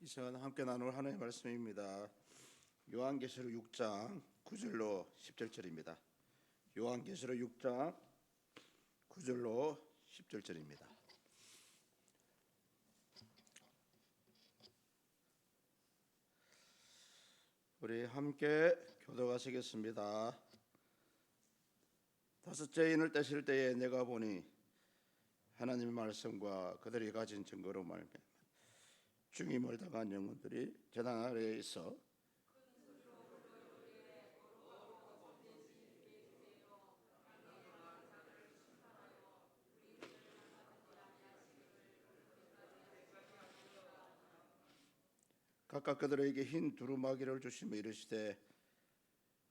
이 시간 함께 나눌 하나님의 말씀입니다. 요한계시록 6장 9절로 10절입니다. 요한계시록 6장 9절로 10절입니다. 우리 함께 교독하시겠습니다. 다섯째 인을 떼실 때에 내가 보니 하나님의 말씀과 그들이 가진 증거로 말미암아 죽임을 당한 영혼들이 제단 아래에 있어 각각 그들에게 흰 두루마기를 주시며 이르시되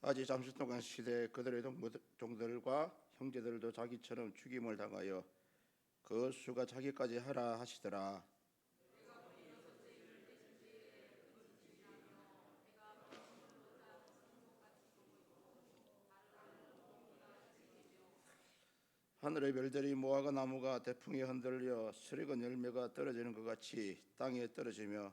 아직 잠시 동안 시대 그들의 종들과 형제들도 자기처럼 죽임을 당하여 그 수가 자기까지 하라 하시더라. 하늘의 별들이 무화과 나무가 대풍에 흔들려 수리건 열매가 떨어지는 것 같이 땅에 떨어지며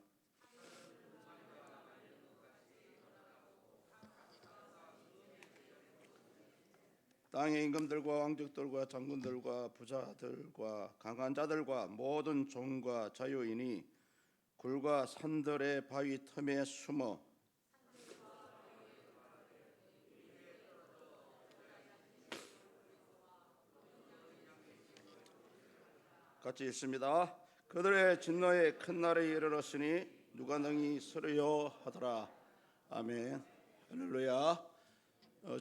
땅의 임금들과 왕족들과 장군들과 부자들과 강한 자들과 모든 종과 자유인이 굴과 산들의 바위 틈에 숨어 같이 읽습니다. 그들의 진노의 큰 날에 이르렀으니 누가 능히 서려요 하더라. 아멘. 할렐루야.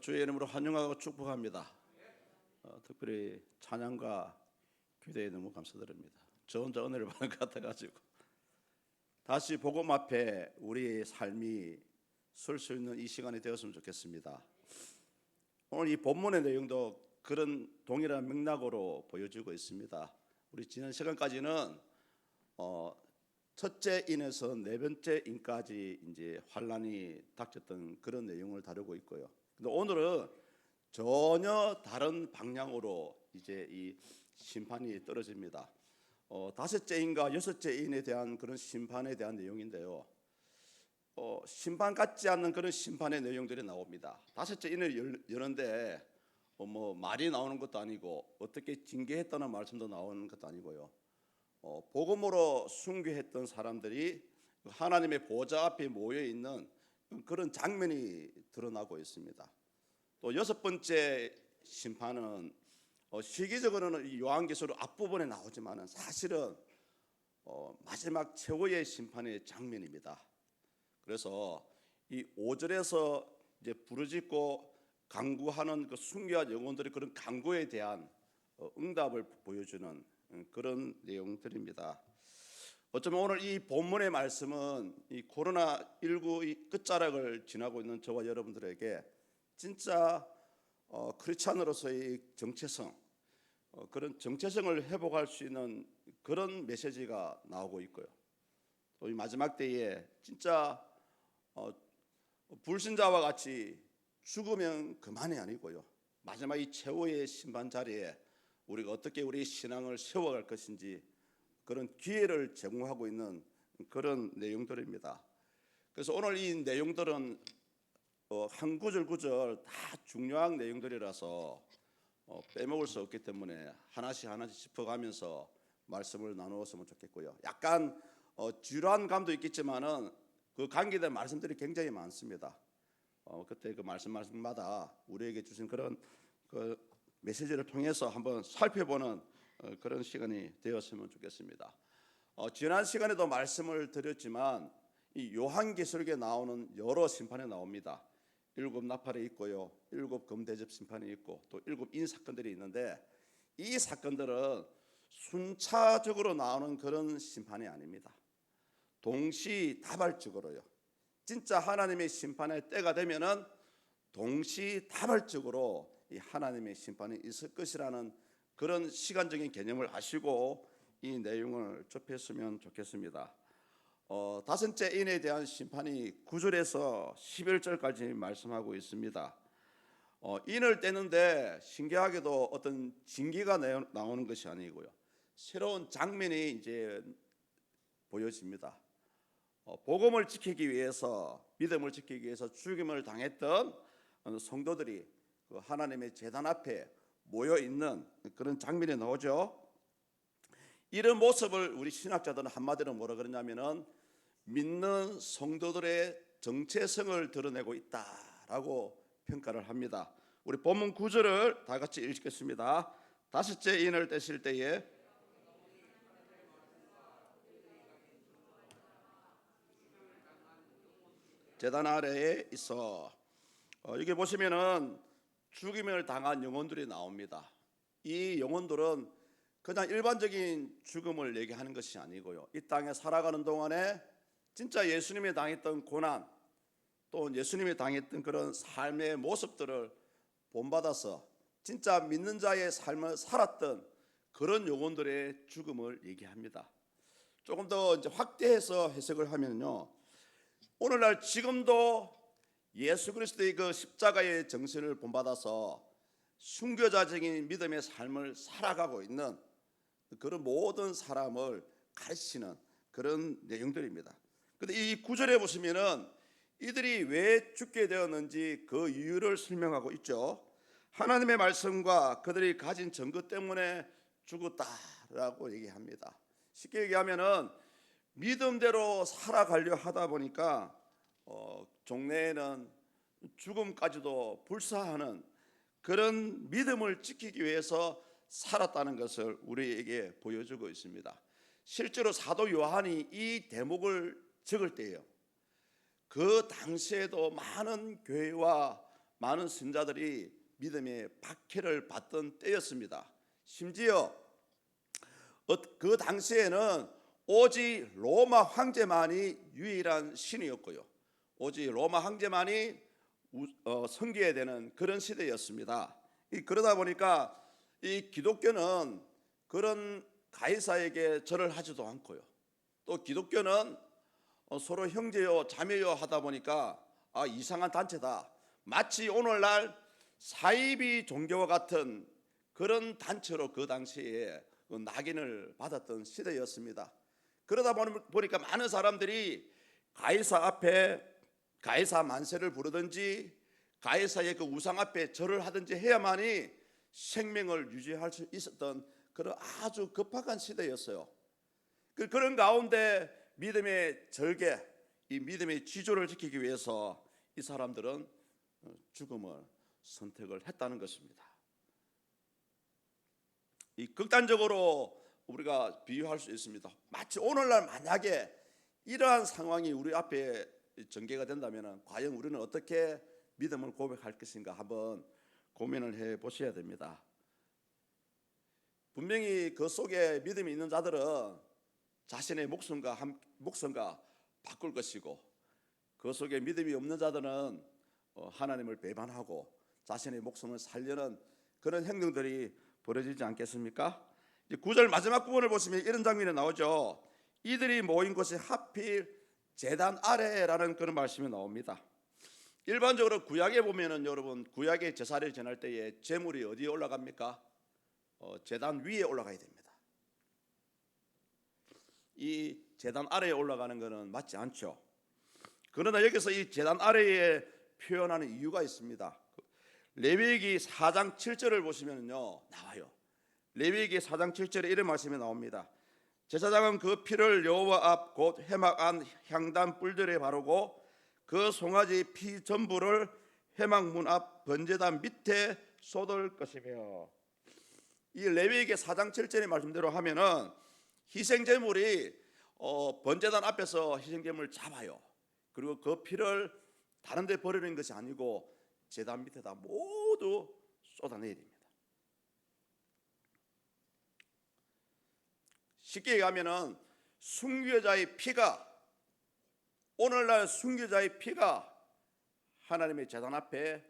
주의 이름으로 환영하고 축복합니다. 특별히 찬양과 기도에 너무 감사드립니다. 저 혼자 은혜를 받는 것 같아가지고 다시 복음 앞에 우리의 삶이 설 수 있는 이 시간이 되었으면 좋겠습니다. 오늘 이 본문의 내용도 그런 동일한 맥락으로 보여지고 있습니다. 우리 지난 시간까지는 첫째 인에서 네 번째 인까지 이제 환란이 닥쳤던 그런 내용을 다루고 있고요. 근데 오늘은 전혀 다른 방향으로 이제 이 심판이 떨어집니다. 다섯째 인과 여섯째 인에 대한 그런 심판에 대한 내용인데요. 심판 같지 않는 그런 심판의 내용들이 나옵니다. 다섯째 인을 여는데 뭐 말이 나오는 것도 아니고 어떻게 징계했다는 말씀도 나오는 것도 아니고요. 복음으로 순교했던 사람들이 하나님의 보좌 앞에 모여 있는 그런 장면이 드러나고 있습니다. 또 여섯 번째 심판은 시기적으로는 요한계시록 앞부분에 나오지만은 사실은 마지막 최후의 심판의 장면입니다. 그래서 이 5절에서 이제 부르짖고 간구하는 그 순교한 영혼들의 그런 간구에 대한 응답을 보여주는 그런 내용들입니다. 어쩌면 오늘 이 본문의 말씀은 이 코로나19 끝자락을 지나고 있는 저와 여러분들에게 진짜 크리스찬으로서의 정체성, 그런 정체성을 회복할 수 있는 그런 메시지가 나오고 있고요. 또 이 마지막 때에 진짜 불신자와 같이 죽으면 그만이 아니고요. 마지막 이 최후의 심판 자리에 우리가 어떻게 우리 신앙을 세워갈 것인지 그런 기회를 제공하고 있는 그런 내용들입니다. 그래서 오늘 이 내용들은 한 구절 구절 다 중요한 내용들이라서 빼먹을 수 없기 때문에 하나씩 짚어가면서 말씀을 나누었으면 좋겠고요. 약간 지루한 감도 있겠지만은 그 관계된 말씀들이 굉장히 많습니다. 그때 그 말씀마다 우리에게 주신 그런 그 메시지를 통해서 한번 살펴보는 그런 시간이 되었으면 좋겠습니다. 지난 시간에도 말씀을 드렸지만 이 요한계시록에 나오는 여러 심판이 나옵니다. 7 나팔이 있고요, 7 금대접 심판이 있고 또 7 인 사건들이 있는데 이 사건들은 순차적으로 나오는 그런 심판이 아닙니다. 동시다발적으로요. 진짜 하나님의 심판의 때가 되면은 동시다발적으로 이 하나님의 심판이 있을 것이라는 그런 시간적인 개념을 아시고 이 내용을 접했으면 좋겠습니다. 다섯째 인에 대한 심판이 9절에서 11절까지 말씀하고 있습니다. 인을 떼는데 신기하게도 어떤 징계가 나오는 것이 아니고요. 새로운 장면이 이제 보여집니다. 복음을 지키기 위해서, 믿음을 지키기 위해서 죽임을 당했던 성도들이 그 하나님의 제단 앞에 모여 있는 그런 장면이 나오죠. 이런 모습을 우리 신학자들은 한마디로 뭐라 그러냐면은 믿는 성도들의 정체성을 드러내고 있다라고 평가를 합니다. 우리 본문 9절을 다 같이 읽겠습니다. 다섯째 인을 떼실 때에 제단 아래에 있어. 여기 보시면은 죽임을 당한 영혼들이 나옵니다. 이 영혼들은 그냥 일반적인 죽음을 얘기하는 것이 아니고요, 이 땅에 살아가는 동안에 진짜 예수님이 당했던 고난, 또 예수님이 당했던 그런 삶의 모습들을 본받아서 진짜 믿는 자의 삶을 살았던 그런 영혼들의 죽음을 얘기합니다. 조금 더 이제 확대해서 해석을 하면요, 오늘날 지금도 예수 그리스도의 그 십자가의 정신을 본받아서 순교자적인 믿음의 삶을 살아가고 있는 그런 모든 사람을 가르치는 그런 내용들입니다. 근데 이 구절에 보시면은 이들이 왜 죽게 되었는지 그 이유를 설명하고 있죠. 하나님의 말씀과 그들이 가진 증거 때문에 죽었다라고 얘기합니다. 쉽게 얘기하면은 믿음대로 살아가려 하다 보니까 종래에는 죽음까지도 불사하는 그런 믿음을 지키기 위해서 살았다는 것을 우리에게 보여주고 있습니다. 실제로 사도 요한이 이 대목을 적을 때예요, 그 당시에도 많은 교회와 많은 신자들이 믿음의 박해를 받던 때였습니다. 심지어 그 당시에는 오직 로마 황제만이 유일한 신이었고요, 오직 로마 황제만이 섬겨야 되는 그런 시대였습니다. 그러다 보니까 이 기독교는 그런 가이사에게 절을 하지도 않고요, 또 기독교는 서로 형제요 자매요 하다 보니까 이상한 단체다, 마치 오늘날 사이비 종교와 같은 그런 단체로 그 당시에 낙인을 받았던 시대였습니다. 그러다 보니까 많은 사람들이 가이사 앞에 가이사 만세를 부르든지 가이사의 그 우상 앞에 절을 하든지 해야만이 생명을 유지할 수 있었던 그런 아주 급박한 시대였어요. 그런 가운데 믿음의 절개, 이 믿음의 지조를 지키기 위해서 이 사람들은 죽음을 선택을 했다는 것입니다. 이 극단적으로 우리가 비유할 수 있습니다. 마치 오늘날 만약에 이러한 상황이 우리 앞에 전개가 된다면 과연 우리는 어떻게 믿음을 고백할 것인가 한번 고민을 해 보셔야 됩니다. 분명히 그 속에 믿음이 있는 자들은 자신의 목숨과 바꿀 것이고, 그 속에 믿음이 없는 자들은 하나님을 배반하고 자신의 목숨을 살려는 그런 행동들이 벌어지지 않겠습니까? 9절 마지막 부분을 보시면 이런 장면이 나오죠. 이들이 모인 곳이 하필 제단 아래라는 그런 말씀이 나옵니다. 일반적으로 구약에 보면은 여러분, 구약의 제사를 지낼 때에 제물이 어디에 올라갑니까? 제단 위에 올라가야 됩니다. 이 제단 아래에 올라가는 것은 맞지 않죠. 그러나 여기서 이 제단 아래에 표현하는 이유가 있습니다. 레위기 4장 7절을 보시면요 나와요. 레위기 4장 7절에 이런 말씀이 나옵니다. 제사장은 그 피를 여호와 앞 곧 회막 안 향단 뿔들에 바르고 그 송아지 피 전부를 회막 문 앞 번제단 밑에 쏟을 것이며, 이 레위기 4장 7절의 말씀대로 하면은 희생제물이 번제단 앞에서 희생제물을 잡아요. 그리고 그 피를 다른 데 버리는 것이 아니고 제단 밑에다 모두 쏟아내야 됩니다. 쉽게 얘기하면은 순교자의 피가, 오늘날 순교자의 피가 하나님의 제단 앞에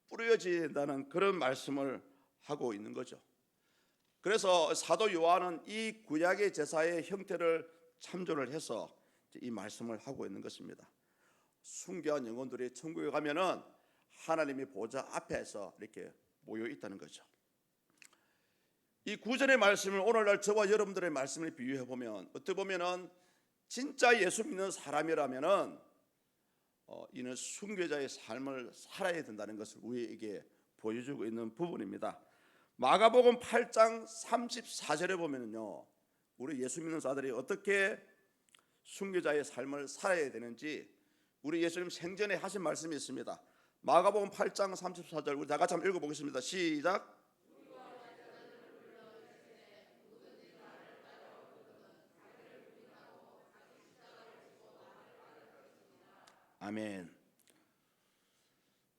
뿌려져야 된다는 그런 말씀을 하고 있는 거죠. 그래서 사도 요한은 이 구약의 제사의 형태를 참조를 해서 이 말씀을 하고 있는 것입니다. 순교한 영혼들이 천국에 가면은 하나님의 보좌 앞에서 이렇게 모여 있다는 거죠. 이 구절의 말씀을 오늘날 저와 여러분들의 말씀을 비유해 보면 어떻게 보면은 진짜 예수 믿는 사람이라면은 이는 순교자의 삶을 살아야 된다는 것을 우리에게 보여주고 있는 부분입니다. 마가복음 8장 34절에 보면은요, 우리 예수 믿는 자들이 어떻게 순교자의 삶을 살아야 되는지 우리 예수님 생전에 하신 말씀이 있습니다. 마가복음 8장 34절 우리 다 같이 한번 읽어보겠습니다. 시작. 아멘.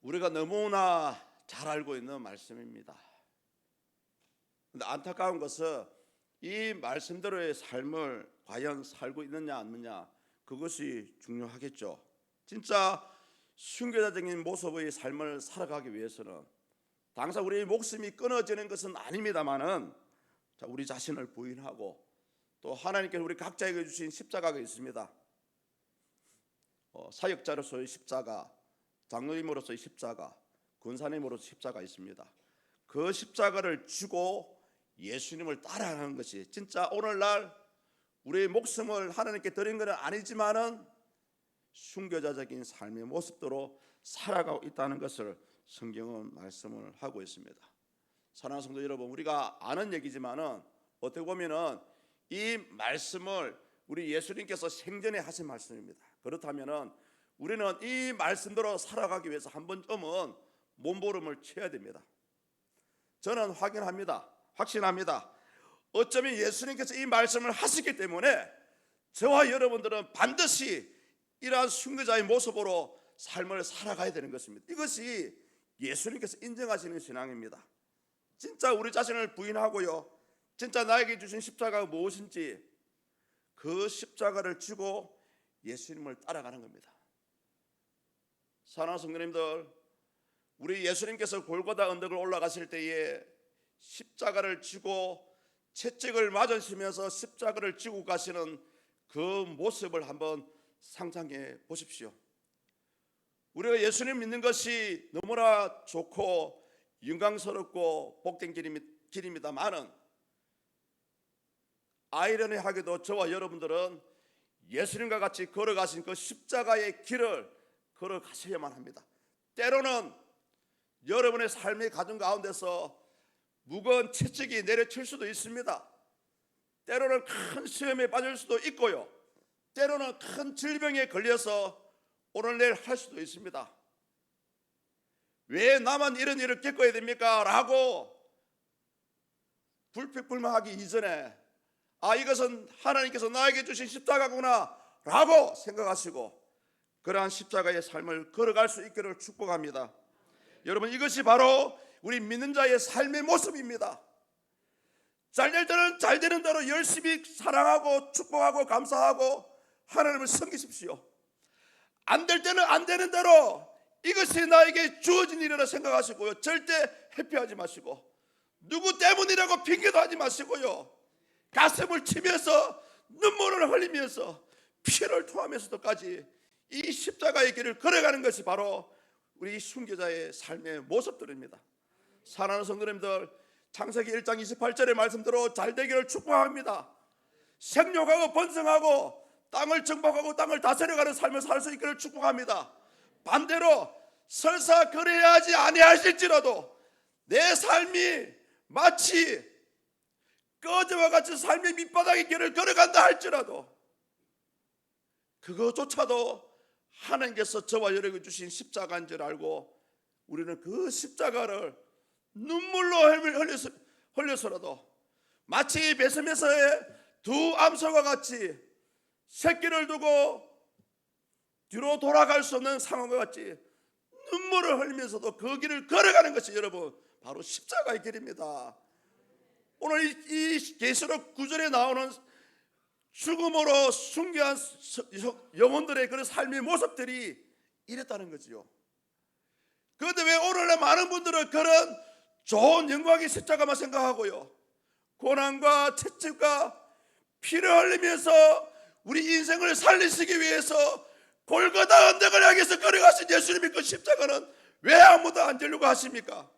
우리가 너무나 잘 알고 있는 말씀입니다. 그런데 안타까운 것은 이 말씀대로의 삶을 과연 살고 있느냐 아니느냐, 그것이 중요하겠죠. 진짜 순교자적인 모습의 삶을 살아가기 위해서는 당장 우리의 목숨이 끊어지는 것은 아닙니다만은 우리 자신을 부인하고 또 하나님께서 우리 각자에게 주신 십자가가 있습니다. 사역자로서의 십자가, 장로님으로서의 십자가, 권사님으로서의 십자가 있습니다. 그 십자가를 쥐고 예수님을 따라가는 것이 진짜 오늘날 우리의 목숨을 하나님께 드린 것은 아니지만은 순교자적인 삶의 모습대로 살아가고 있다는 것을 성경은 말씀을 하고 있습니다. 사랑하는 성도 여러분, 우리가 아는 얘기지만은 어떻게 보면은 이 말씀을 우리 예수님께서 생전에 하신 말씀입니다. 그렇다면은 우리는 이 말씀대로 살아가기 위해서 한 번쯤은 몸부림을 쳐야 됩니다. 저는 확신합니다. 어쩌면 예수님께서 이 말씀을 하시기 때문에 저와 여러분들은 반드시 이러한 순교자의 모습으로 삶을 살아가야 되는 것입니다. 이것이 예수님께서 인정하시는 신앙입니다. 진짜 우리 자신을 부인하고요, 진짜 나에게 주신 십자가가 무엇인지 그 십자가를 쥐고 예수님을 따라가는 겁니다. 사랑하는 성도님들, 우리 예수님께서 골고다 언덕을 올라가실 때에 십자가를 쥐고 채찍을 맞으시면서 십자가를 쥐고 가시는 그 모습을 한번 상상해 보십시오. 우리가 예수님 믿는 것이 너무나 좋고 영광스럽고 복된 길입니다만은 아이러니하게도 저와 여러분들은 예수님과 같이 걸어가신 그 십자가의 길을 걸어가셔야만 합니다. 때로는 여러분의 삶의 가정 가운데서 무거운 채찍이 내려칠 수도 있습니다. 때로는 큰 시험에 빠질 수도 있고요, 때로는 큰 질병에 걸려서 오늘 내일 할 수도 있습니다. 왜 나만 이런 일을 겪어야 됩니까? 라고 불평불만하기 이전에 이것은 하나님께서 나에게 주신 십자가구나 라고 생각하시고 그러한 십자가의 삶을 걸어갈 수 있기를 축복합니다. 여러분, 이것이 바로 우리 믿는 자의 삶의 모습입니다. 잘 될 때는 잘 되는 대로 열심히 사랑하고 축복하고 감사하고 하나님을 섬기십시오. 안 될 때는 안 되는 대로 이것이 나에게 주어진 일이라 생각하시고요, 절대 회피하지 마시고 누구 때문이라고 핑계도 하지 마시고요, 가슴을 치면서 눈물을 흘리면서 피를 토하면서도까지 이 십자가의 길을 걸어가는 것이 바로 우리 순교자의 삶의 모습들입니다. 사랑하는 성도님들, 창세기 1장 28절의 말씀대로 잘 되기를 축복합니다. 생육하고 번성하고 땅을 정복하고 땅을 다스려가는 삶을 살 수 있기를 축복합니다. 반대로 설사 그래야지 아니하실지라도 내 삶이 마치 꺼지와 같이 삶의 밑바닥의 길을 걸어간다 할지라도 그것조차도 하나님께서 저와 여러분에게 주신 십자가인 줄 알고 우리는 그 십자가를 눈물로 흘려서라도 마치 베스메서의 두 암소와 같이 새끼를 두고 뒤로 돌아갈 수 없는 상황과 같이 눈물을 흘리면서도 그 길을 걸어가는 것이 여러분 바로 십자가의 길입니다. 오늘 이 계시록 9절에 나오는 죽음으로 순교한 영혼들의 그런 삶의 모습들이 이랬다는 거지요. 그런데 왜 오늘날 많은 분들은 그런 좋은 영광의 십자가만 생각하고요, 고난과 채찍과 피를 흘리면서 우리 인생을 살리시기 위해서 골고다 언덕을 향해서 걸어가신 예수님의 그 십자가는 왜 아무도 안 들려고 하십니까?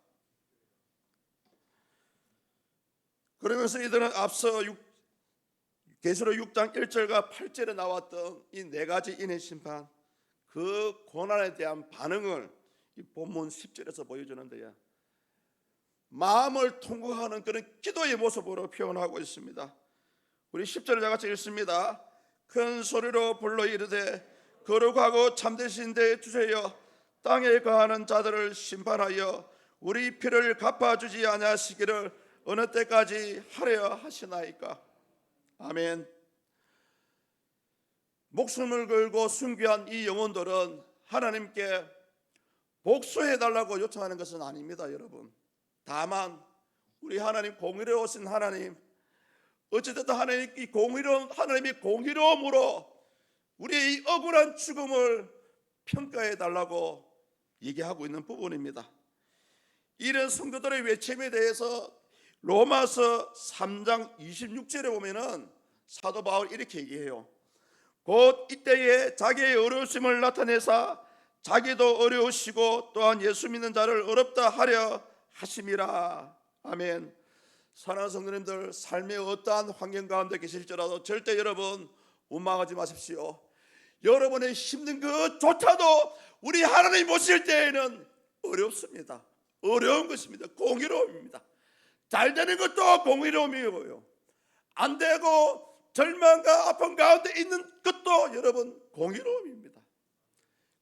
그러면서 이들은 앞서 계시록 6장 1절과 8절에 나왔던 이 네 가지 인의 심판, 그 고난에 대한 반응을 이 본문 10절에서 보여주는데요, 마음을 통곡하는 그런 기도의 모습으로 표현하고 있습니다. 우리 10절을 다 같이 읽습니다. 큰 소리로 불러 이르되 거룩하고 참되신 데 주세요. 땅에 거하는 자들을 심판하여 우리 피를 갚아주지 아니하시기를 어느 때까지 하려 하시나이까. 아멘. 목숨을 걸고 순교한 이 영혼들은 하나님께 복수해달라고 요청하는 것은 아닙니다, 여러분. 다만 우리 하나님, 공의로우신 하나님, 어찌됐든 하나님의 공의로움으로 우리의 이 억울한 죽음을 평가해달라고 얘기하고 있는 부분입니다. 이런 성도들의 외침에 대해서 로마서 3장 26절에 보면은 사도 바울 이렇게 얘기해요. 곧 이때에 자기의 어려우심을 나타내사 자기도 어려우시고 또한 예수 믿는 자를 어렵다 하려 하심이라. 아멘. 사랑하는 성도님들, 삶의 어떠한 환경 가운데 계실지라도 절대 여러분 원망하지 마십시오. 여러분의 힘든 것조차도 우리 하나님 보실 때에는 어렵습니다. 어려운 것입니다. 공의로움입니다. 잘 되는 것도 공의로움이고요, 안 되고 절망과 아픔 가운데 있는 것도 여러분 공의로움입니다.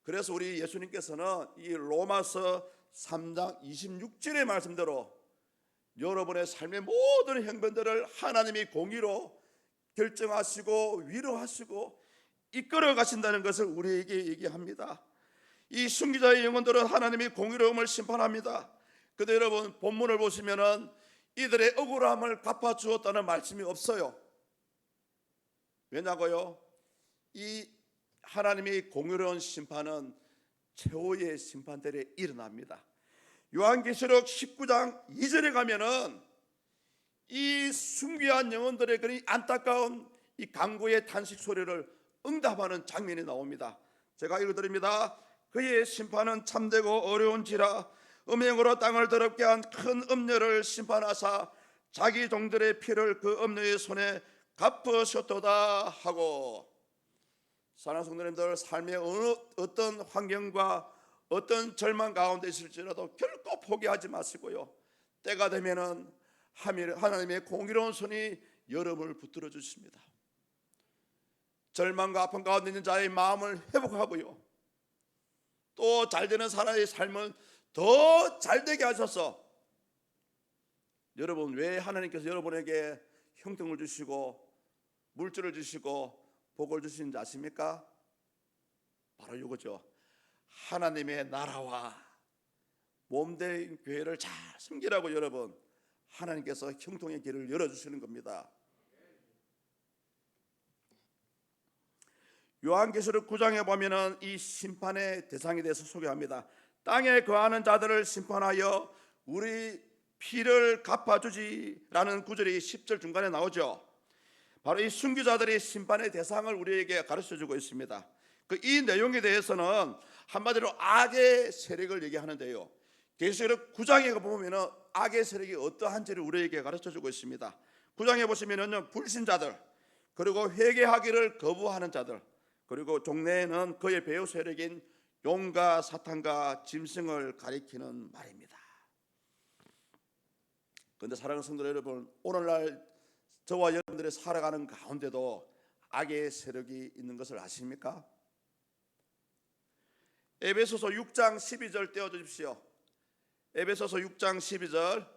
그래서 우리 예수님께서는 이 로마서 3장 26절의 말씀대로 여러분의 삶의 모든 형편들을 하나님이 공의로 결정하시고 위로하시고 이끌어 가신다는 것을 우리에게 얘기합니다. 이 순교자의 영혼들은 하나님이 공의로움을 심판합니다. 근데 여러분 본문을 보시면은 이들의 억울함을 갚아주었다는 말씀이 없어요. 왜냐고요? 이 하나님의 공의로운 심판은 최후의 심판들에 일어납니다. 요한계시록 19장 2절에 가면은 이 순교한 영혼들의 그런 안타까운 이 간구의 탄식 소리를 응답하는 장면이 나옵니다. 제가 읽어드립니다. 그의 심판은 참되고 어려운지라 음행으로 땅을 더럽게 한 큰 음녀를 심판하사 자기 종들의 피를 그 음녀의 손에 갚으셨도다 하고. 사랑하는 성도님들, 삶의 어떤 환경과 어떤 절망 가운데 있을지라도 결코 포기하지 마시고요, 때가 되면은 하나님의 공의로운 손이 여러분을 붙들어 주십니다. 절망과 아픔 가운데 있는 자의 마음을 회복하고요, 또 잘되는 사람의 삶을 더 잘되게 하셔서, 여러분 왜 하나님께서 여러분에게 형통을 주시고 물질을 주시고 복을 주시는지 아십니까? 바로 이거죠. 하나님의 나라와 몸된 교회를 잘 섬기라고 여러분 하나님께서 형통의 길을 열어주시는 겁니다. 요한계시록 9장에 보면은 이 심판의 대상에 대해서 소개합니다. 땅에 거하는 자들을 심판하여 우리 피를 갚아주지라는 구절이 10절 중간에 나오죠. 바로 이 순교자들의 심판의 대상을 우리에게 가르쳐주고 있습니다. 이 내용에 대해서는 한마디로 악의 세력을 얘기하는데요, 계시록 9장에 보면은 악의 세력이 어떠한지를 우리에게 가르쳐주고 있습니다. 9장에 보시면은 불신자들, 그리고 회개하기를 거부하는 자들, 그리고 종래에는 그의 배후 세력인 용과 사탄과 짐승을 가리키는 말입니다. 그런데 사랑하는 성도 여러분, 오늘날 저와 여러분들이 살아가는 가운데도 악의 세력이 있는 것을 아십니까? 에베소서 6장 12절 떼어주십시오. 에베소서 6장 12절.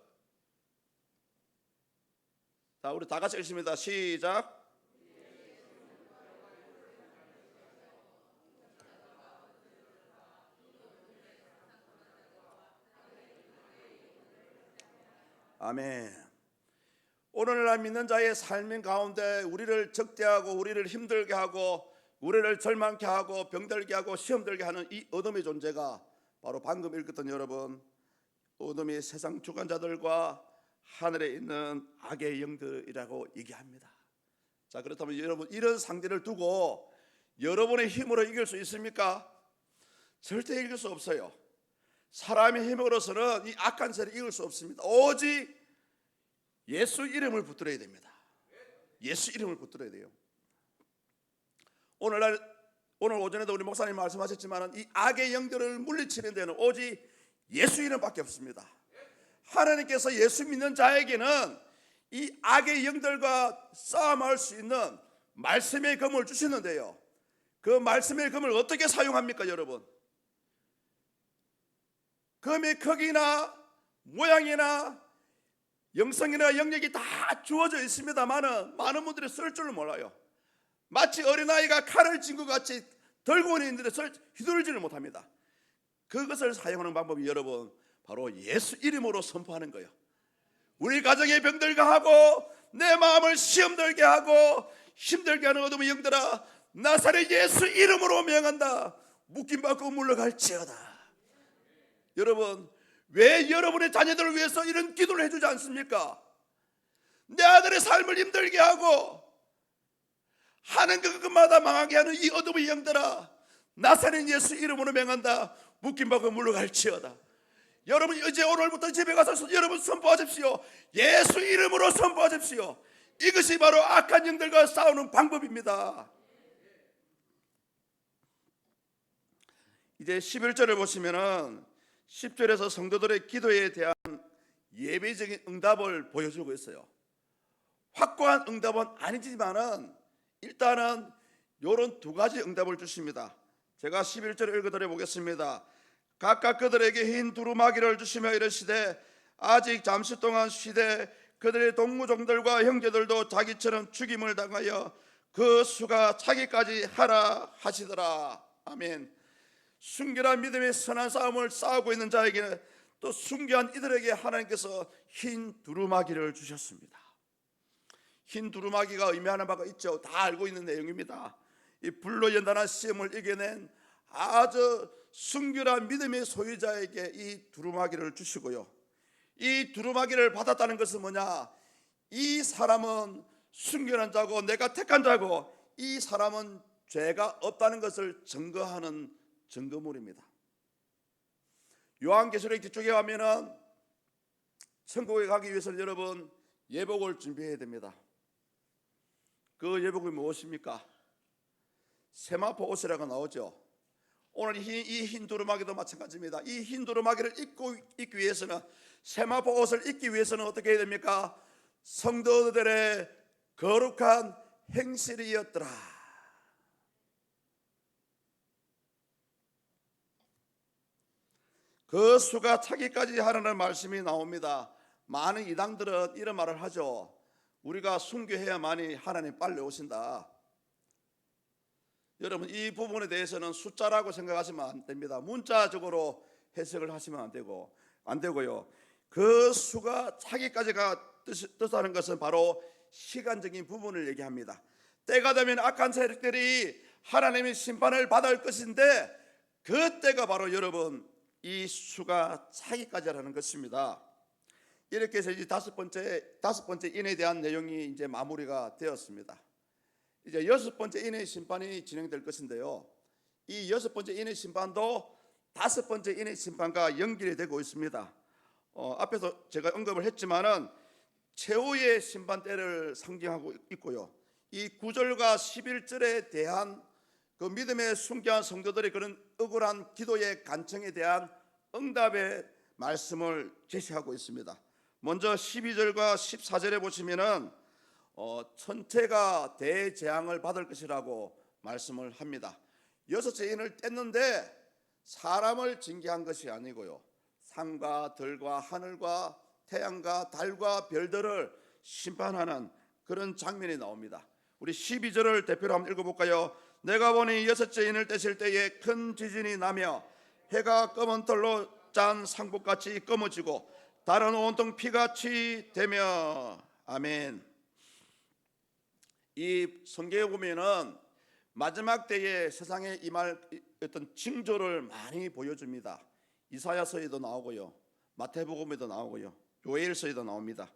자, 우리 다 같이 읽습니다. 시작. 아멘. 오늘날 믿는 자의 삶인 가운데 우리를 적대하고 우리를 힘들게 하고 우리를 절망케 하고 병들게 하고 시험들게 하는 이 어둠의 존재가 바로 방금 읽었던 여러분, 어둠의 세상 주관자들과 하늘에 있는 악의 영들이라고 얘기합니다. 자, 그렇다면 여러분, 이런 상대를 두고 여러분의 힘으로 이길 수 있습니까? 절대 이길 수 없어요. 사람의 힘으로서는 이 악한 세를 이길 수 없습니다. 오직 예수 이름을 붙들어야 됩니다. 예수 이름을 붙들어야 돼요. 오늘 오전에도 우리 목사님 말씀하셨지만 이 악의 영들을 물리치는 데는 오직 예수 이름밖에 없습니다. 하나님께서 예수 믿는 자에게는 이 악의 영들과 싸움할 수 있는 말씀의 검을 주시는데요, 그 말씀의 검을 어떻게 사용합니까? 여러분, 검의 크기나 모양이나 영성이나 영역이 다 주어져 있습니다만 많은 분들이 쓸 줄을 몰라요. 마치 어린아이가 칼을 쥔 것 같이 들고 있는데 휘두르지를 못합니다. 그것을 사용하는 방법이 여러분 바로 예수 이름으로 선포하는 거예요. 우리 가정의 병들게 하고 내 마음을 시험들게 하고 힘들게 하는 어둠의 영들아, 나사렛 예수 이름으로 명한다. 묶임받고 물러갈지어다. 여러분, 왜 여러분의 자녀들을 위해서 이런 기도를 해주지 않습니까? 내 아들의 삶을 힘들게 하고 하는 그것마다 망하게 하는 이 어둠의 영들아, 나사렛 예수 이름으로 명한다. 묶임받고 물러갈지어다. 여러분, 이제 오늘부터 집에 가서 여러분 선포하십시오. 예수 이름으로 선포하십시오. 이것이 바로 악한 영들과 싸우는 방법입니다. 이제 11절을 보시면은 10절에서 성도들의 기도에 대한 예배적인 응답을 보여주고 있어요. 확고한 응답은 아니지만은 일단은 이런 두 가지 응답을 주십니다. 제가 11절을 읽어드려 보겠습니다. 각각 그들에게 흰 두루마기를 주시며 이르시되 아직 잠시 동안 쉬되 그들의 동무종들과 형제들도 자기처럼 죽임을 당하여 그 수가 차기까지 하라 하시더라. 아멘. 순결한 믿음의 선한 싸움을 싸우고 있는 자에게는 또 순결한 이들에게 하나님께서 흰 두루마기를 주셨습니다. 흰 두루마기가 의미하는 바가 있죠. 다 알고 있는 내용입니다. 이 불로 연단한 시험을 이겨낸 아주 순결한 믿음의 소유자에게 이 두루마기를 주시고요, 이 두루마기를 받았다는 것은 뭐냐? 이 사람은 순결한 자고 내가 택한 자고 이 사람은 죄가 없다는 것을 증거하는 증거물입니다. 요한계시록 뒤쪽에 가면은 천국에 가기 위해서 여러분 예복을 준비해야 됩니다. 그 예복이 무엇입니까? 세마포 옷이라고 나오죠. 오늘 이 흰 두루마기도 마찬가지입니다. 이 흰 두루마기를 입기 위해서는, 세마포 옷을 입기 위해서는 어떻게 해야 됩니까? 성도들의 거룩한 행실이었더라. 그 수가 차기까지 하라는 말씀이 나옵니다. 많은 이단들은 이런 말을 하죠. 우리가 순교해야만이 하나님 빨리 오신다. 여러분, 이 부분에 대해서는 숫자라고 생각하시면 안 됩니다. 문자적으로 해석을 하시면 안 되고요. 그 수가 차기까지가 뜻하는 것은 바로 시간적인 부분을 얘기합니다. 때가 되면 악한 세력들이 하나님의 심판을 받을 것인데 그 때가 바로 여러분 이 수가 차기까지라는 것입니다. 이렇게 해서 이제 다섯 번째 인에 대한 내용이 이제 마무리가 되었습니다. 이제 여섯 번째 인의 심판이 진행될 것인데요, 이 여섯 번째 인의 심판도 다섯 번째 인의 심판과 연결이 되고 있습니다. 앞에서 제가 언급을 했지만은 최후의 심판 때를 상징하고 있고요, 이 9절과 11절에 대한 그 믿음의 순교한 성도들의 그런 억울한 기도의 간청에 대한 응답의 말씀을 제시하고 있습니다. 먼저 12절과 14절에 보시면은 천체가 대재앙을 받을 것이라고 말씀을 합니다. 여섯째 인을 뗐는데 사람을 징계한 것이 아니고요, 산과 들과 하늘과 태양과 달과 별들을 심판하는 그런 장면이 나옵니다. 우리 12절을 대표로 한번 읽어볼까요? 내가 보니 여섯째 인을 떼실 때에 큰 지진이 나며 해가 검은 털로 짠 상복같이 검어지고 달은 온통 피같이 되며. 아멘. 이 성경에 보면은 마지막 때에 세상에 임할 어떤 징조를 많이 보여줍니다. 이사야서에도 나오고요, 마태복음에도 나오고요, 요엘서에도 나옵니다.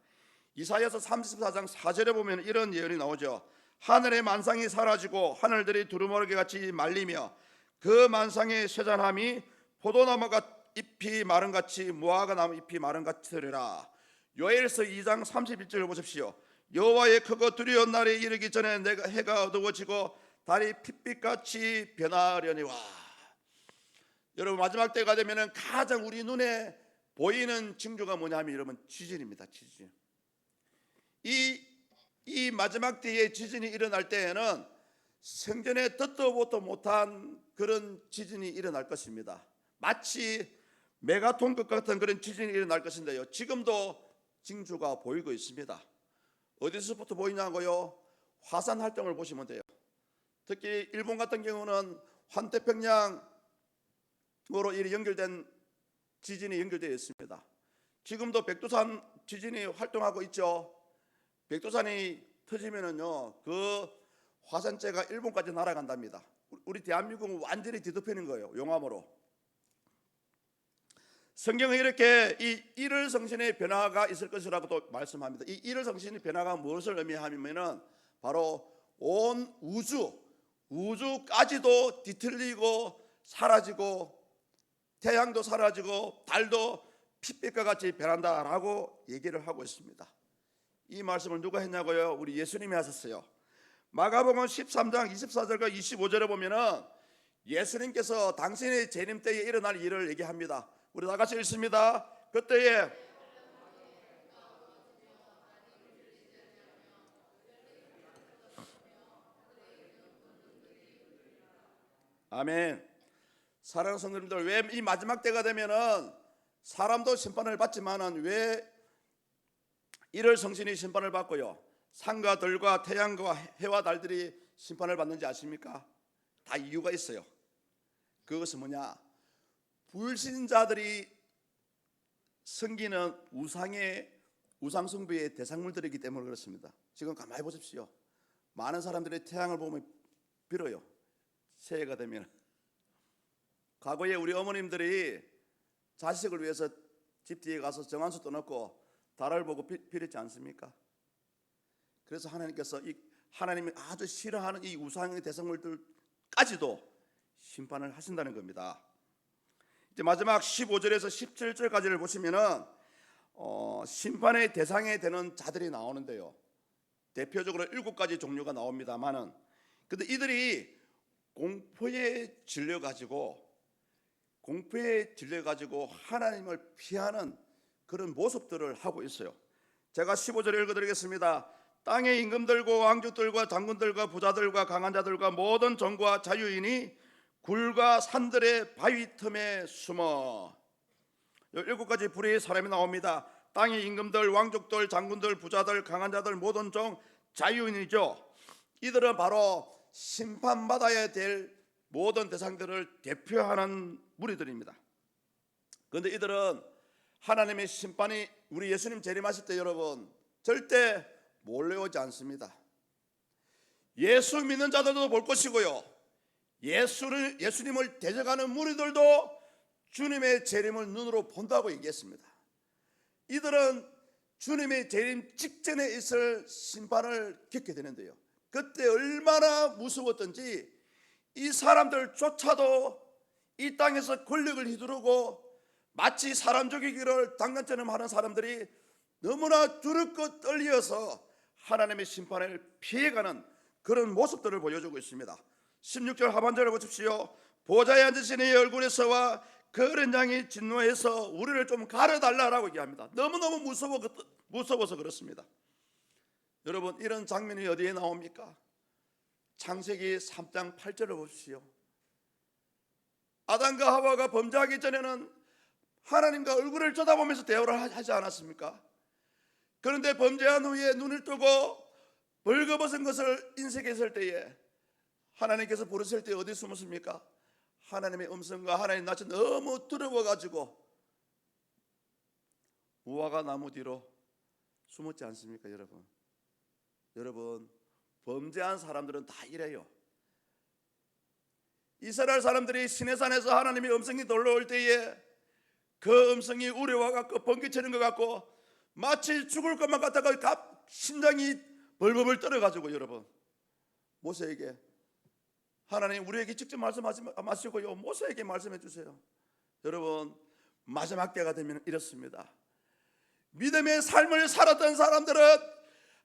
이사야서 34장 4절에 보면 이런 예언이 나오죠. 하늘의 만상이 사라지고 하늘들이 두루마기 같이 말리며 그 만상의 쇠잔함이 포도나무가 잎이 마른 같이 무화과 나무 잎이 마른 같이 되리라. 요엘서 2장 31절을 보십시오. 여호와의 크고 두려운 날이 이르기 전에 내가 해가 어두워지고 달이 핏빛같이 변하려니와. 여러분, 마지막 때가 되면은 가장 우리 눈에 보이는 징조가 뭐냐면 여러분, 지진입니다. 지진. 이 마지막 때에 지진이 일어날 때에는 생전에 듣도 보도 못한 그런 지진이 일어날 것입니다. 마치 메가톤급 같은 그런 지진이 일어날 것인데요, 지금도 징조가 보이고 있습니다. 어디서부터 보이냐고요? 화산 활동을 보시면 돼요. 특히 일본 같은 경우는 환태평양으로 연결된 지진이 연결되어 있습니다. 지금도 백두산 지진이 활동하고 있죠. 백두산이 터지면은요, 그 화산재가 일본까지 날아간답니다. 우리 대한민국은 완전히 뒤덮이는 거예요, 용암으로. 성경은 이렇게 이 일월성신의 변화가 있을 것이라고 또 말씀합니다. 이 일월성신의 변화가 무엇을 의미하냐면은 바로 온 우주까지도 뒤틀리고 사라지고 태양도 사라지고 달도 핏빛과 같이 변한다라고 얘기를 하고 있습니다. 이 말씀을 누가 했냐고요? 우리 예수님이 하셨어요. 마가복음 13장 24절과 25절에 보면은 예수님께서 당신의 재림 때에 일어날 일을 얘기합니다. 우리 다 같이 읽습니다. 그때에 아멘. 사랑하는 성도님들, 왜 이 마지막 때가 되면은 사람도 심판을 받지만은 왜 일월 성신이 심판을 받고요, 산과 들과 태양과 해와 달들이 심판을 받는지 아십니까? 다 이유가 있어요. 그것은 뭐냐? 불신자들이 섬기는 우상 숭배의 대상물들이기 때문에 그렇습니다. 지금 가만히 보십시오. 많은 사람들이 태양을 보면 빌어요. 새해가 되면. 과거에 우리 어머님들이 자식을 위해서 집 뒤에 가서 정한수 떠놓고 달을 보고 빌었지 않습니까? 그래서 하나님께서 하나님이 아주 싫어하는 이 우상의 대상물들까지도 심판을 하신다는 겁니다. 이제 마지막 15절에서 17절까지를 보시면은 심판의 대상이 되는 자들이 나오는데요, 대표적으로 7가지 종류가 나옵니다만은, 근데 이들이 공포에 질려가지고 하나님을 피하는 그런 모습들을 하고 있어요. 제가 15절 읽어드리겠습니다. 땅의 임금들과 왕족들과 장군들과 부자들과 강한 자들과 모든 정과 자유인이 굴과 산들의 바위 틈에 숨어. 7가지 부류의 사람이 나옵니다. 땅의 임금들, 왕족들, 장군들, 부자들, 강한 자들, 모든 종, 자유인이죠. 이들은 바로 심판받아야 될 모든 대상들을 대표하는 무리들입니다. 그런데 이들은 하나님의 심판이 우리 예수님 재림하실 때 여러분 절대 몰려오지 않습니다. 예수 믿는 자들도 볼 것이고요, 예수님을 대적하는 무리들도 주님의 재림을 눈으로 본다고 얘기했습니다. 이들은 주님의 재림 직전에 있을 심판을 겪게 되는데요, 그때 얼마나 무서웠던지 이 사람들조차도 이 땅에서 권력을 휘두르고 마치 사람 죽이기를 장난처럼 하는 사람들이 너무나 두렵고 떨려서 하나님의 심판을 피해가는 그런 모습들을 보여주고 있습니다. 16절 하반절을 보십시오. 보좌에 앉으신 이의 얼굴에서와 그 어린 양이 진노해서 우리를 좀 가려달라고 얘기합니다. 너무너무 무서워서 그렇습니다. 여러분, 이런 장면이 어디에 나옵니까? 창세기 3장 8절을 보십시오. 아담과 하와가 범죄하기 전에는 하나님과 얼굴을 쳐다보면서 대화를 하지 않았습니까? 그런데 범죄한 후에 눈을 뜨고 벌거벗은 것을 인식했을 때에 하나님께서 부르실 때 어디 숨었습니까? 하나님의 음성과 하나님 낯이 너무 두려워가지고 무화과 나무 뒤로 숨었지 않습니까? 여러분 범죄한 사람들은 다 이래요. 이스라엘 사람들이 시내산에서 하나님의 음성이 들려올 때에 그 음성이 우레와 같고 번개치는 것 같고 마치 죽을 것만 같다가 심장이 벌벌 떨어가지고 여러분 모세에게 하나님 우리에게 직접 말씀하지 마시고요, 모세에게 말씀해 주세요. 여러분 마지막 때가 되면 이렇습니다. 믿음의 삶을 살았던 사람들은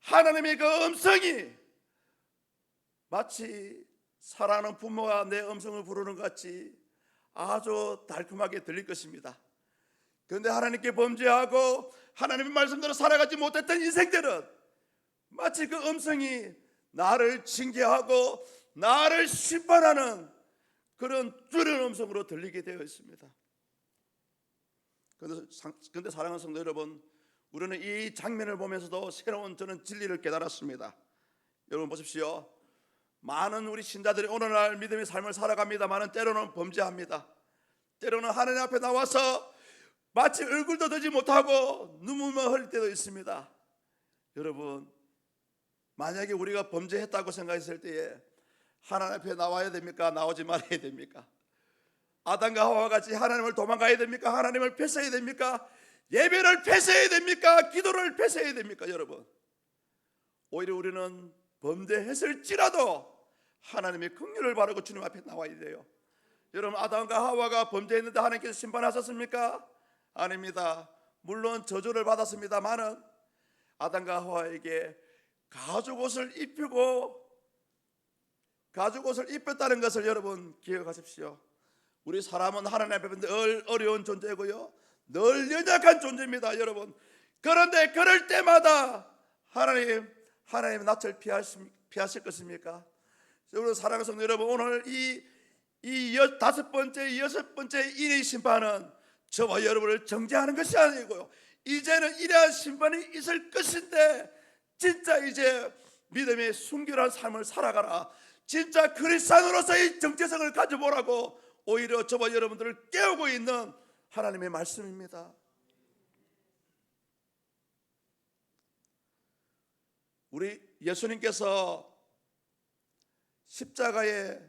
하나님의 그 음성이 마치 사랑하는 부모가 내 음성을 부르는 것 같이 아주 달콤하게 들릴 것입니다. 그런데 하나님께 범죄하고 하나님의 말씀대로 살아가지 못했던 인생들은 마치 그 음성이 나를 징계하고 나를 심판하는 그런 뚜렷한 음성으로 들리게 되어 있습니다. 그런데 사랑하는 성도 여러분, 우리는 이 장면을 보면서도 새로운 저는 진리를 깨달았습니다. 여러분 보십시오. 많은 우리 신자들이 오늘날 믿음의 삶을 살아갑니다만 때로는 범죄합니다. 때로는 하나님 앞에 나와서 마치 얼굴도 들지 못하고 눈물만 흘릴 때도 있습니다. 여러분, 만약에 우리가 범죄했다고 생각했을 때에 하나님 앞에 나와야 됩니까? 나오지 말아야 됩니까? 아담과 하와와 같이 하나님을 도망가야 됩니까? 하나님을 폐쇄해야 됩니까? 예배를 폐쇄해야 됩니까? 기도를 폐쇄해야 됩니까? 여러분, 오히려 우리는 범죄했을지라도 하나님의 긍휼을 바라고 주님 앞에 나와야 돼요. 여러분, 아담과 하와가 범죄했는데 하나님께서 심판하셨습니까? 아닙니다. 물론 저주를 받았습니다만은 아담과 하와에게 가죽옷을 입혔다는 것을 여러분 기억하십시오. 우리 사람은 하나님 앞에 늘 어려운 존재고요, 늘 연약한 존재입니다. 여러분, 그런데 그럴 때마다 하나님 낯을 피하실 것입니까? 여러분, 사랑하는 성도 여러분, 오늘 이 여섯 번째 인의 심판은 저와 여러분을 정죄하는 것이 아니고요, 이제는 이러한 심판이 있을 것인데 진짜 이제 믿음의 순결한 삶을 살아가라, 진짜 그리스도인으로서의 정체성을 가져보라고 오히려 저와 여러분들을 깨우고 있는 하나님의 말씀입니다. 우리 예수님께서 십자가에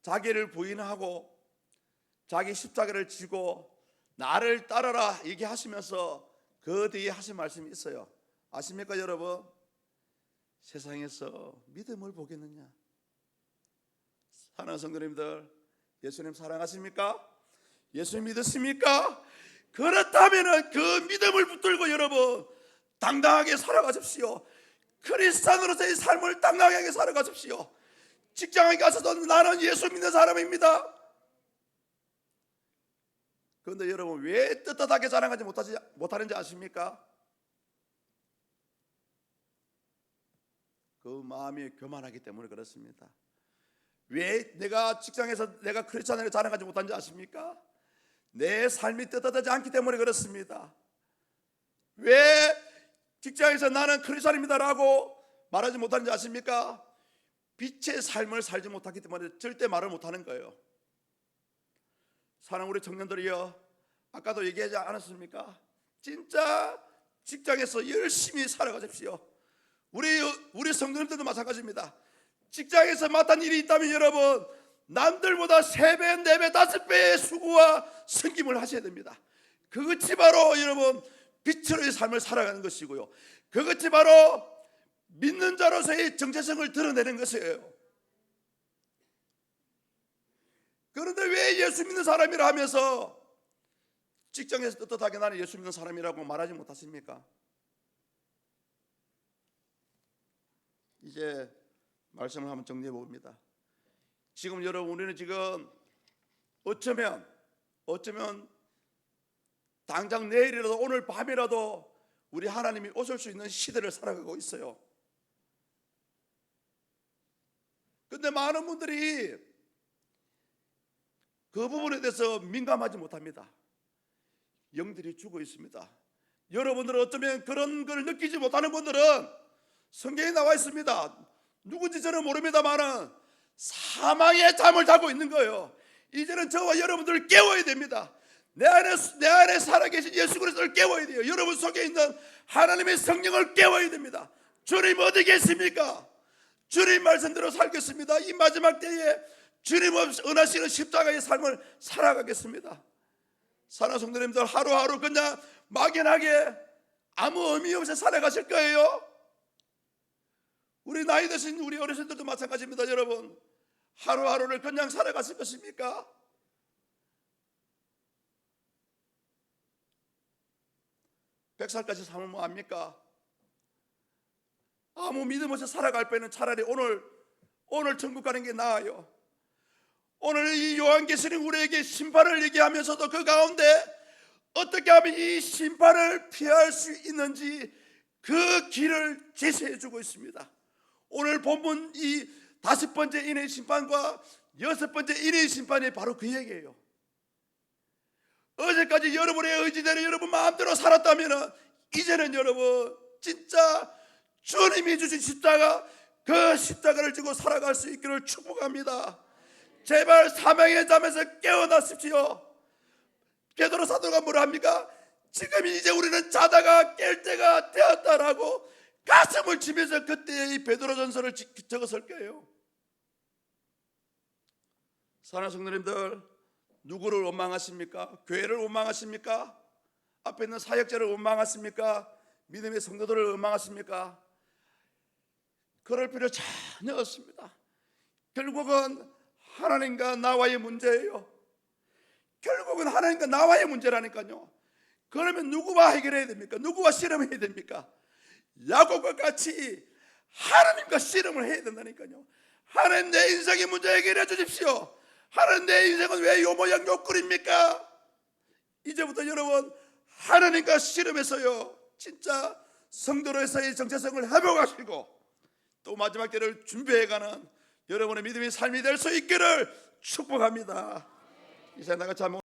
자기를 부인하고 자기 십자가를 지고 나를 따르라 얘기하시면서 그 뒤에 하신 말씀이 있어요. 아십니까 여러분? 세상에서 믿음을 보겠느냐? 사랑하는 성도님들, 예수님 사랑하십니까? 예수님 믿으십니까? 그렇다면 그 믿음을 붙들고 여러분 당당하게 살아가십시오. 그리스도인으로서의 삶을 당당하게 살아가십시오. 직장에 가서도 나는 예수 믿는 사람입니다. 그런데 여러분, 왜 떳떳하게 자랑하지 못하는지 아십니까? 그 마음이 교만하기 때문에 그렇습니다. 왜 내가 직장에서 내가 크리스찬으로 자랑하지 못하는지 아십니까? 내 삶이 떳떳하지 않기 때문에 그렇습니다. 왜 직장에서 나는 크리스찬입니다라고 말하지 못하는지 아십니까? 빛의 삶을 살지 못하기 때문에 절대 말을 못하는 거예요. 사랑하는 우리 청년들이여, 아까도 얘기하지 않았습니까? 진짜 직장에서 열심히 살아가십시오. 우리 성도님들도 마찬가지입니다. 직장에서 맡은 일이 있다면 여러분 남들보다 3배, 4배, 5배의 수고와 섬김을 하셔야 됩니다. 그것이 바로 여러분 빛으로의 삶을 살아가는 것이고요, 그것이 바로 믿는 자로서의 정체성을 드러내는 것이에요. 그런데 왜 예수 믿는 사람이라 하면서 직장에서 떳떳하게 나는 예수 믿는 사람이라고 말하지 못하십니까? 이제 말씀을 한번 정리해 봅니다. 지금 여러분, 우리는 지금 어쩌면 당장 내일이라도 오늘 밤이라도 우리 하나님이 오실 수 있는 시대를 살아가고 있어요. 그런데 많은 분들이 그 부분에 대해서 민감하지 못합니다. 영들이 죽어 있습니다. 여러분들은 어쩌면 그런 걸 느끼지 못하는 분들은 성경에 나와 있습니다. 누군지 저는 모릅니다만 사망의 잠을 자고 있는 거예요. 이제는 저와 여러분들을 깨워야 됩니다. 내 안에 살아계신 예수 그리스도를 깨워야 돼요. 여러분 속에 있는 하나님의 성령을 깨워야 됩니다. 주님 어디 계십니까? 주님 말씀대로 살겠습니다. 이 마지막 때에 주님 은하시는 십자가의 삶을 살아가겠습니다. 사랑하는 성도님들, 하루하루 그냥 막연하게 아무 의미 없이 살아가실 거예요. 우리 나이 드신 우리 어르신들도 마찬가지입니다. 여러분, 하루하루를 그냥 살아가실 것입니까? 100살까지 살면 뭐합니까? 아무 믿음 없이 살아갈 바에는 차라리 오늘 천국 가는 게 나아요. 오늘 이 요한계시록 우리에게 심판을 얘기하면서도 그 가운데 어떻게 하면 이 심판을 피할 수 있는지 그 길을 제시해 주고 있습니다. 오늘 본문 이 5번째 인의 심판과 6번째 인의 심판이 바로 그 얘기예요. 어제까지 여러분의 의지대로 여러분 마음대로 살았다면 이제는 여러분 진짜 주님이 주신 십자가, 그 십자가를 지고 살아갈 수 있기를 축복합니다. 제발 사명의 잠에서 깨어나십시오. 베드로 사도가 뭐라 합니까? 지금 이제 우리는 자다가 깰 때가 되었다라고 가슴을 치면서 그때의 이 베드로전서를 적었을 거예요. 사랑하는 성도님들, 누구를 원망하십니까? 교회를 원망하십니까? 앞에 있는 사역자를 원망하십니까? 믿음의 성도들을 원망하십니까? 그럴 필요 전혀 없습니다. 결국은 하나님과 나와의 문제예요. 결국은 하나님과 나와의 문제라니까요. 그러면 누구와 해결해야 됩니까? 누구와 씨름해야 됩니까? 야곱과 같이 하나님과 씨름을 해야 된다니까요. 하나님, 내 인생의 문제 해결해 주십시오. 하나님, 내 인생은 왜 요 모양 요 꼴입니까? 이제부터 여러분 하나님과 씨름해서요 진짜 성도로서의 정체성을 회복하시고 또 마지막 때를 준비해가는 여러분의 믿음의 삶이 될 수 있기를 축복합니다. 이 시간 다 같이 한번